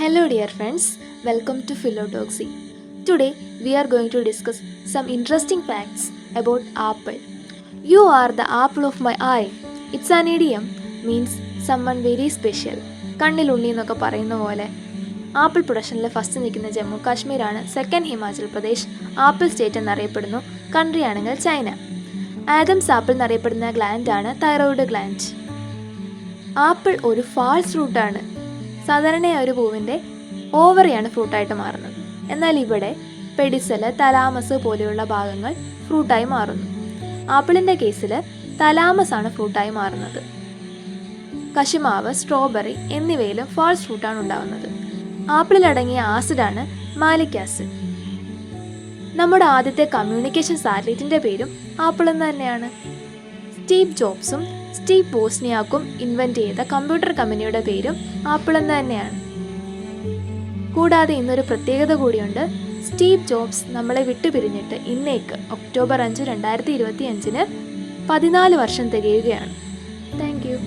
Hello dear friends, welcome to Philodoxy. Today we are going to discuss some interesting facts about apple. You are the apple of my eye. It's an idiom, means someone very special. കണ്ണിലുണ്ണി എന്നൊക്കെ പറയുന്ന പോലെ apple പ്രൊഡക്ഷനിൽ first നിൽക്കുന്ന ജമ്മു കാശ്മീരാണ്, second Himachal Pradesh, apple state എന്നറിയപ്പെടുന്നു, country ആണെങ്കിൽ China. Adam's apple എന്നറിയപ്പെടുന്ന ഗ്ലാൻഡാണ് തൈറോയിഡ് ഗ്ലാൻഡ്. ആപ്പിൾ ഒരു ഫാൾസ് ഫ്രൂട്ടാണ്. സാധാരണയായി ഒരു പൂവിൻ്റെ ഓവറിയാണ് ഫ്രൂട്ടായിട്ട് മാറുന്നത്. എന്നാൽ ഇവിടെ പെഡിസല്, തലാമസ് പോലെയുള്ള ഭാഗങ്ങൾ ഫ്രൂട്ടായി മാറുന്നു. ആപ്പിളിൻ്റെ കേസിൽ തലാമസ് ആണ് ഫ്രൂട്ടായി മാറുന്നത്. കശുമാവ്, സ്ട്രോബെറി എന്നിവയിലും ഫാൾസ് ഫ്രൂട്ടാണ് ഉണ്ടാകുന്നത്. ആപ്പിളിലടങ്ങിയ ആസിഡാണ് മാലിക് ആസിഡ്. നമ്മുടെ ആദ്യത്തെ കമ്മ്യൂണിക്കേഷൻ സാറ്റലൈറ്റിൻ്റെ പേരും ആപ്പിൾ എന്ന് തന്നെയാണ്. സ്റ്റീവ് ജോബ്സും സ്റ്റീവ് വോസ്നിയാക്കും ഇൻവെൻറ്റ് ചെയ്ത കമ്പ്യൂട്ടർ കമ്പനിയുടെ പേരും ആപ്പിൾ എന്ന് തന്നെയാണ്. കൂടാതെ ഇന്നൊരു പ്രത്യേകത കൂടിയുണ്ട്. സ്റ്റീവ് ജോബ്സ് നമ്മളെ വിട്ടുപിരിഞ്ഞിട്ട് ഇന്നേക്ക് ഒക്ടോബർ 5, 2025 14 വർഷം തികയുകയാണ്. Thank you.